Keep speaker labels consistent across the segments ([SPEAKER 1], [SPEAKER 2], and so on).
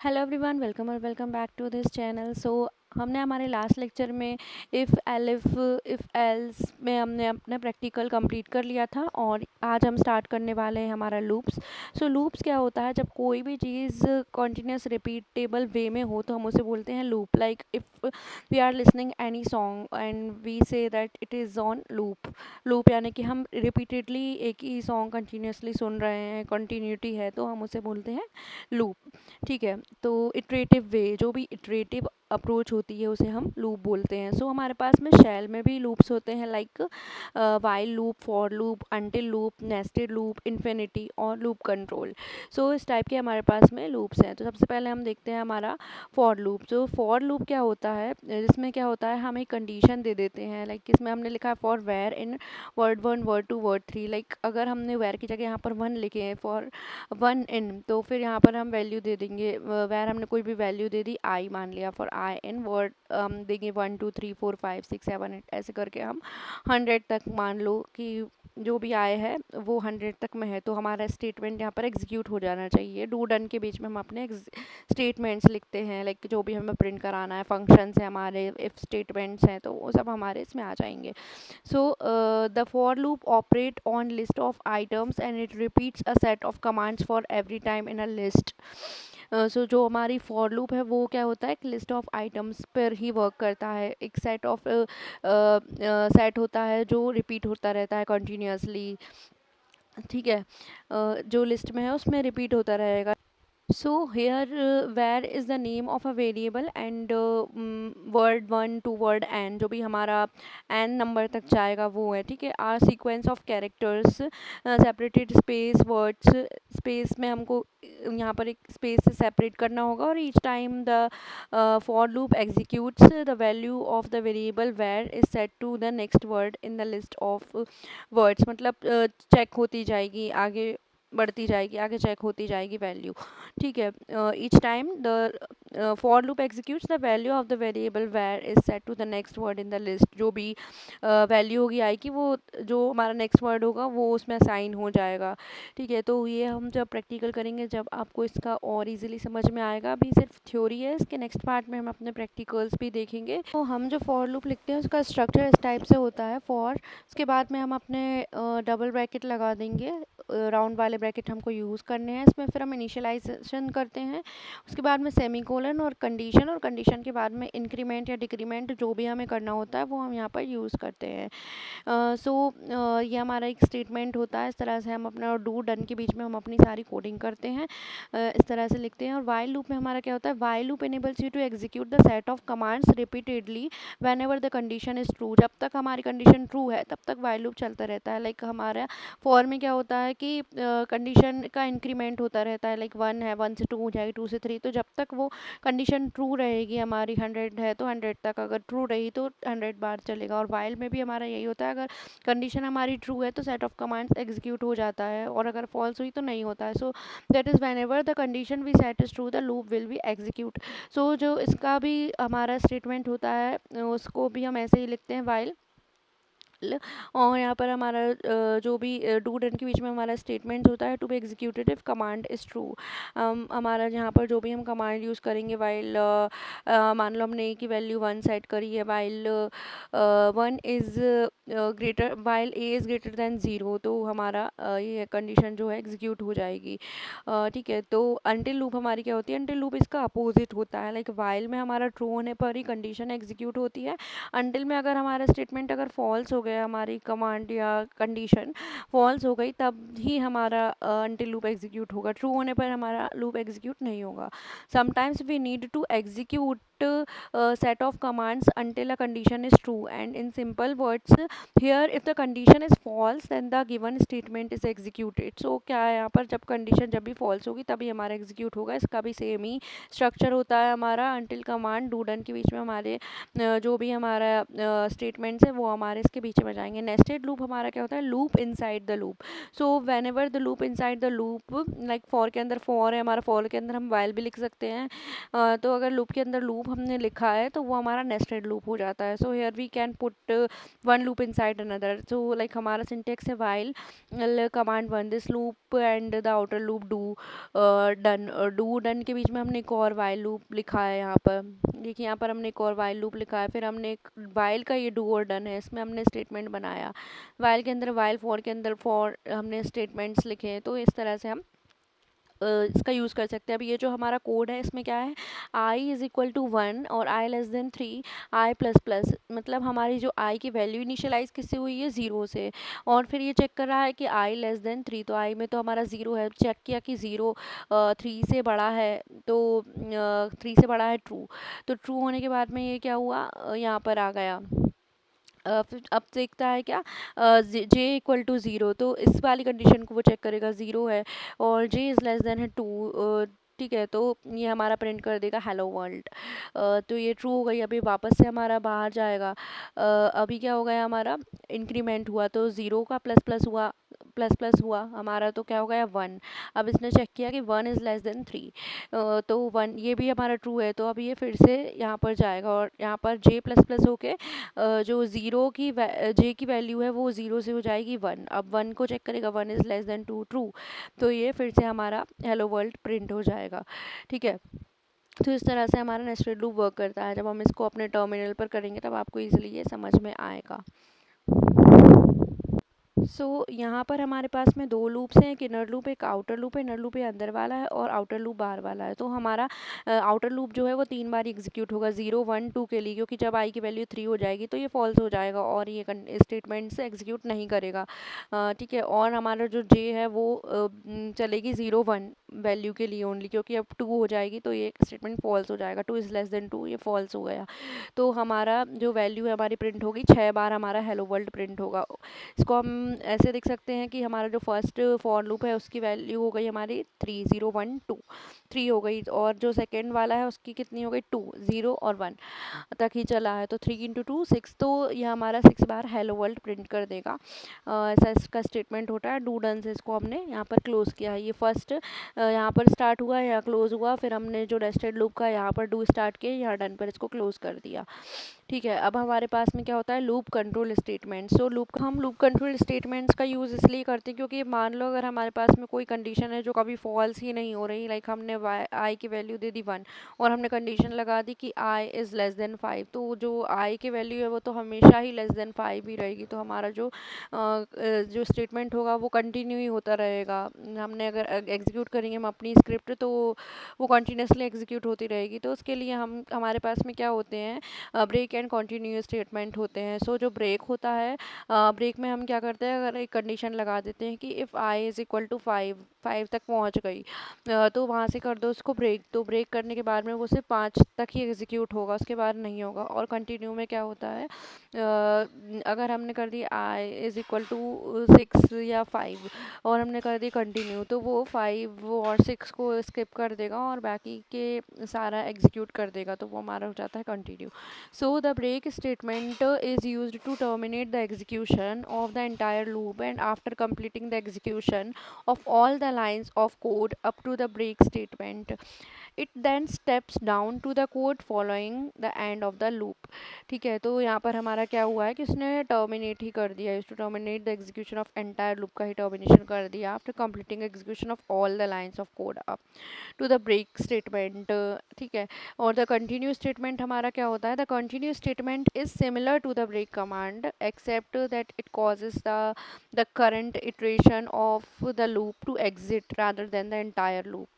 [SPEAKER 1] Hello everyone, welcome और welcome back to this channel. हमने हमारे लास्ट लेक्चर में इफ़ एलिफ इफ़ एल्स में हमने अपना प्रैक्टिकल कंप्लीट कर लिया था और आज हम स्टार्ट करने वाले हैं हमारा लूप्स। लूप्स क्या होता है? जब कोई भी चीज़ कॉन्टिन्यूस रिपीटेबल वे में हो तो हम उसे बोलते हैं loop. Like if we are listening any song and we say that it is on loop. Loop यानी कि हम रिपीटेडली एक ही सॉन्ग कंटिन्यूसली सुन रहे हैं, कंटिन्यूटी है, तो हम उसे बोलते हैं लूप। ठीक है, तो इटरेटिव वे, जो भी इटरेटिव अप्रोच होती है उसे हम लूप बोलते हैं। हमारे पास में शेल में भी लूप्स होते हैं, like while loop, for loop, until loop, nested loop, infinity और लूप कंट्रोल। इस टाइप के हमारे पास में लूप्स हैं। तो सबसे पहले हम देखते हैं हमारा फॉर लूप। जो फॉर लूप क्या होता है, जिसमें क्या होता है, हम एक कंडीशन दे देते हैं। लाइक इसमें हमने लिखा है for where in word 1 word 2 word 3। Like अगर हमने वेयर की जगह यहाँ पर 1 लिखे हैं, फॉर 1 इन, तो फिर यहाँ पर हम वैल्यू दे देंगे। वेयर हमने कोई भी वैल्यू दे दी, आई मान लिया, फॉर आई इन वर्ड हम देंगे 1 2 3 4 5 6 7 8, ऐसे करके हम 100 तक मान लो कि जो भी आए है वो 100 तक में है, तो हमारा स्टेटमेंट यहाँ पर एग्जीक्यूट हो जाना चाहिए। डू डन के बीच में हम अपने स्टेटमेंट्स लिखते हैं, लाइक जो भी हमें प्रिंट कराना है, फंक्शंस है हमारे, इफ स्टेटमेंट्स हैं, तो वो सब हमारे इसमें आ जाएंगे। The for loop operate on list of items and it repeats a set of commands for every time in a list. जो हमारी for loop है वो क्या होता है, एक लिस्ट ऑफ आइटम्स पर ही वर्क करता है। एक सेट ऑफ सेट होता है जो रिपीट होता रहता है कंटिन्यूसली। ठीक है, जो लिस्ट में है उसमें रिपीट होता रहेगा। Where is the name of a variable and word 1 to word n, जो भी हमारा n नंबर तक जाएगा वो है। ठीक है, are sequence of characters separated space words, space में हमको यहाँ पर एक स्पेस से सेपरेट करना होगा। और each time the for loop executes the value of the variable where is set to the next word in the list of words. मतलब चेक होती जाएगी, आगे बढ़ती जाएगी, आगे चेक होती जाएगी वैल्यू। ठीक है, each time the for loop executes the value of the variable where is set to the next word in the list. जो भी वैल्यू होगी आई की, वो जो हमारा नेक्स्ट वर्ड होगा वो उसमें असाइन हो जाएगा। ठीक है, तो ये हम जब प्रैक्टिकल करेंगे जब आपको इसका और इजीली समझ में आएगा। अभी सिर्फ थ्योरी है, इसके नेक्स्ट पार्ट में हम अपने प्रैक्टिकल्स भी देखेंगे। तो हम जो फॉर लूप लिखते हैं उसका स्ट्रक्चर इस टाइप से होता है। फॉर, उसके बाद में हम अपने डबल ब्रैकेट लगा देंगे, राउंड वाले ब्रैकेट हमको यूज़ करने हैं इसमें। फिर हम इनिशियलाइजेशन करते हैं, उसके बाद में सेमीकोलन और कंडीशन के बाद में इंक्रीमेंट या डिक्रीमेंट, जो भी हमें करना होता है वो हम यहाँ पर यूज़ करते हैं। ये हमारा एक स्टेटमेंट होता है। इस तरह से हम अपना डू डन के बीच में हम अपनी सारी कोडिंग करते हैं, इस तरह से लिखते हैं। और वाइल लूप में हमारा क्या होता है, while loop enables you to execute the set of commands repeatedly whenever the condition is true. जब तक हमारी कंडीशन ट्रू है तब तक वाइल लूप चलता रहता है। लाइक हमारा फॉर में क्या होता है कि कंडीशन का इंक्रीमेंट होता रहता है। लाइक 1 है, 1 से 2 हो जाएगी, 2 से 3, तो जब तक वो कंडीशन ट्रू रहेगी, हमारी 100 है तो 100 तक, अगर ट्रू रही तो 100 बार चलेगा। और वाइल में भी हमारा यही होता है, अगर कंडीशन हमारी ट्रू है तो सेट ऑफ कमांड्स एग्जीक्यूट हो जाता है, और अगर फॉल्स हुई तो नहीं होता है। That is whenever the condition we set is true the loop will be execute. जो इसका भी हमारा स्टेटमेंट होता है उसको भी हम ऐसे ही लिखते हैं, वाइल। और यहाँ पर हमारा जो भी डू डन के बीच में हमारा स्टेटमेंट होता है, to be executed if command is true. हमारा यहाँ पर जो भी हम कमांड यूज़ करेंगे, वाइल मान लो हमने ए की वैल्यू 1 सेट करी है, while 1 is greater, while A is greater than 0, तो हमारा ये कंडीशन जो है एग्जीक्यूट हो जाएगी। ठीक है, तो अंटिल लूप हमारी क्या होती है, अंटिल लूप इसका अपोजिट होता है। लाइक वाइल में हमारा ट्रू होने पर ही कंडीशन एग्जीक्यूट होती है। अंटिल में अगर हमारा स्टेटमेंट अगर फॉल्स हो गया, हमारी कमांड या कंडीशन फॉल्स हो गई, तब ही हमारा अंटिल लूप एग्जीक्यूट होगा। ट्रू होने पर हमारा लूप एग्जीक्यूट नहीं होगा। Sometimes we need to execute set of commands until a condition is true, and in simple words here, if the condition is false then the given statement is executed। क्या है यहाँ पर, जब condition जब भी false होगी तभी हमारा एग्जीक्यूट होगा। इसका भी सेम ही स्ट्रक्चर होता है हमारा। अंटिल कमांड डू डन के बीच में हमारे जो भी हमारा स्टेटमेंट्स है वो हमारे इसके बीच में जाएंगे। नेस्टेड लूप हमारा क्या होता है, loop inside the loop. When ever the loop inside the loop, like for के अंदर फॉर है हमारा, फॉर के अंदर हम वाइल भी लिख सकते हैं। तो अगर लूप के अंदर लूप हमने लिखा है तो वो हमारा नेस्टेड लूप हो जाता है। Here we can put one loop inside another. So like हमारा syntax है while command 1 this loop and the outer loop do done do done के बीच में हमने एक और while loop लिखा है यहाँ पर। देखिए यहाँ पर हमने एक और while loop लिखा है, फिर हमने एक while का ये do और done है, इसमें हमने स्टेटमेंट बनाया। while के अंदर while, for के अंदर for हमने स्टेटमेंट्स लिखे हैं। तो इस तरह से हम इसका यूज़ कर सकते हैं। अब ये जो हमारा कोड है इसमें क्या है, आई इज़ इक्वल टू 1 और आई लेस देन 3, आई प्लस प्लस, मतलब हमारी जो आई की वैल्यू इनिशियलाइज किससे हुई है, 0 से। और फिर ये चेक कर रहा है कि आई लेस देन 3, तो आई में तो हमारा 0 है, चेक किया कि 0 3 से बड़ा है, तो 3 से बड़ा है, ट्रू। तो ट्रू होने के बाद में ये क्या हुआ, यहाँ पर आ गया। फिर अब देखता है क्या, जे इक्वल टू ज़ीरो, तो इस वाली कंडीशन को वो चेक करेगा, ज़ीरो है और जे इज़ लेस देन है टू। ठीक है, तो ये हमारा प्रिंट कर देगा हेलो वर्ल्ड। तो ये ट्रू हो गई। अभी वापस से हमारा बाहर जाएगा। अभी क्या हो गया, हमारा इंक्रीमेंट हुआ तो ज़ीरो का प्लस प्लस हुआ, प्लस प्लस हुआ हमारा, तो क्या हो गया 1। अब इसने चेक किया कि 1 इज़ लेस देन 3, तो 1 ये भी हमारा ट्रू है। तो अब ये फिर से यहाँ पर जाएगा और यहाँ पर जे प्लस प्लस होके जो ज़ीरो की जे की वैल्यू है वो 0 से हो जाएगी 1। अब 1 को चेक करेगा, 1 इज़ लेस देन 2, ट्रू। तो ये फिर से हमारा हेलो वर्ल्ड प्रिंट हो जाएगा। ठीक है, तो इस तरह से हमारा नेस्टेड लूप वर्क करता है। जब हम इसको अपने टर्मिनल पर करेंगे तब आपको ईजिली ये समझ में आएगा। यहाँ पर हमारे पास में दो लूप्स हैं, एक इनर लूप एक आउटर लूप है। इनर लूप ये अंदर वाला है और आउटर लूप बाहर वाला है। तो हमारा आउटर लूप जो है वो 3 बार एग्जीक्यूट होगा, 0 1 2 के लिए, क्योंकि जब आई की वैल्यू 3 हो जाएगी तो ये फॉल्स हो जाएगा और ये स्टेटमेंट से एग्जीक्यूट नहीं करेगा। ठीक है, और हमारा जो जे है वो चलेगी 0 1 वैल्यू के लिए ओनली, क्योंकि अब 2 हो जाएगी तो ये स्टेटमेंट फॉल्स हो जाएगा। 2 इज़ लेस देन 2, ये फॉल्स हो गया। तो हमारा जो वैल्यू है हमारी प्रिंट होगी, 6 बार हमारा हेलो वर्ल्ड प्रिंट होगा। इसको हम ऐसे देख सकते हैं कि हमारा जो फर्स्ट फॉर लूप है उसकी वैल्यू हो गई हमारी 3, 0 1 2, 3 हो गई। और जो सेकेंड वाला है उसकी कितनी हो गई, 2, 0 और 1 तक ही चला है। तो 3 इंटू 2 6, तो यह हमारा 6 बार हेलो वर्ल्ड प्रिंट कर देगा। ऐसा इसका स्टेटमेंट होता है। डू डन से इसको हमने यहाँ पर क्लोज किया है। ये फर्स्ट यहाँ पर स्टार्ट हुआ, यहाँ क्लोज हुआ, फिर हमने जो नेस्टेड लूप का यहाँ पर डू स्टार्ट किया, यहाँ डन पर इसको क्लोज कर दिया। ठीक है, अब हमारे पास में क्या होता है, लूप कंट्रोल स्टेटमेंट। सो हम लूप कंट्रोल स्टेटमेंट्स का यूज़ इसलिए करते हैं क्योंकि मान लो अगर हमारे पास में कोई कंडीशन है जो कभी फॉल्स ही नहीं हो रही, लाइक हमने आई की वैल्यू दे दी 1 और हमने कंडीशन लगा दी कि आई इज़ लेस देन 5, तो जो आई की वैल्यू है वो तो हमेशा ही लेस देन 5 ही रहेगी। तो हमारा जो स्टेटमेंट होगा वो कंटिन्यू ही होता रहेगा। हमने अगर एग्जीक्यूट करेंगे हम अपनी स्क्रिप्ट तो वो कंटिन्यूसली एग्जीक्यूट होती रहेगी। तो उसके लिए हमारे पास में क्या होते हैं, ब्रेक एंड कंटिन्यू स्टेटमेंट होते हैं। सो जो ब्रेक होता है, ब्रेक में हम क्या करते हैं, अगर एक कंडीशन लगा देते हैं कि if I is equal to 5 तक पहुंच गई, तो वहाँ से कर दो उसको ब्रेक। तो ब्रेक करने के बाद में वो सिर्फ 5 तक ही एग्जीक्यूट होगा, उसके बाद नहीं होगा। और कंटिन्यू में क्या होता है, अगर हमने कर दी आई इज़ इक्वल टू 6 या 5 और हमने कर दी कंटिन्यू, तो वो 5 और 6 को स्किप कर देगा और बाकी के सारा एग्जीक्यूट कर देगा, तो वो हमारा हो जाता है continue. So the break statement is used to terminate the execution of the entire loop, and after completing the execution of all the lines of code up to the break statement, it then steps down to the code following the end of the loop. ठीक है, तो यहाँ पर हमारा क्या हुआ है कि उसने टर्मिनेट ही कर दिया, to terminate the execution of entire loop का ही टर्मिनेशन कर दिया after completing execution of all the lines of code up to the break statement. ठीक है, और द कंटिन्यू स्टेटमेंट हमारा क्या होता है, the continue statement is similar to the break command except that it causes the current iteration of the loop to exit rather than the entire loop.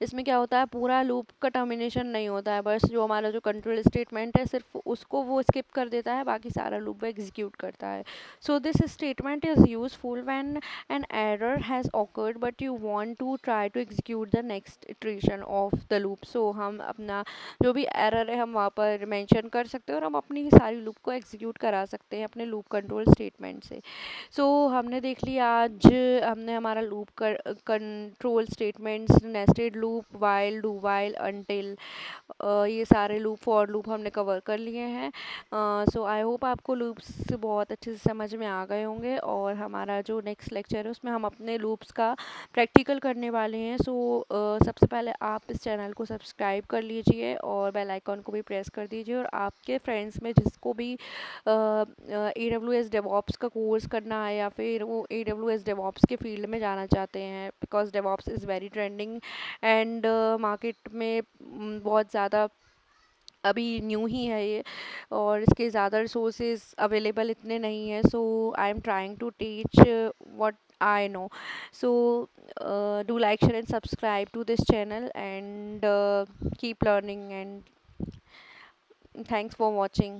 [SPEAKER 1] इसमें क्या होता है, पूरा लूप का टर्मिनेशन नहीं होता है, बस जो हमारा जो कंट्रोल स्टेटमेंट है सिर्फ उसको वो स्किप कर देता है, बाकी सारा लूप वो एग्जीक्यूट करता है। So this statement is useful when an error has occurred but you want to try to execute the next iteration of the loop. So हम अपना जो भी एरर है हम वहाँ पर मेंशन कर सकते हैं और हम अपनी सारी लूप को एग्जीक्यूट करा सकते हैं अपने लूप कंट्रोल स्टेटमेंट से। हमने देख लिया आज, हमने हमारा loop control statements nested loop, while, do while, until, ये सारे लूप, फॉर लूप हमने कवर कर लिए हैं। सो आई होप आपको लूप्स बहुत अच्छे से समझ में आ गए होंगे, और हमारा जो नेक्स्ट लेक्चर है उसमें हम अपने लूप्स का प्रैक्टिकल करने वाले हैं। सो सबसे पहले आप इस चैनल को सब्सक्राइब कर लीजिए और बेल आइकॉन को भी प्रेस कर दीजिए, और आपके फ्रेंड्स में जिसको भी ए डब्ल्यू एस डेवॉप्स का कोर्स करना है या फिर वो ए डब्ल्यू एस डेवॉप्स के फील्ड में जाना चाहते हैं, because DevOps is very trending and market में बहुत ज़्यादा अभी न्यू ही है ये, और इसके ज़्यादा रिसोर्सेज अवेलेबल इतने नहीं हैं। So I am trying to teach what I know. So do like, share and subscribe to this channel, and keep learning, and thanks for watching.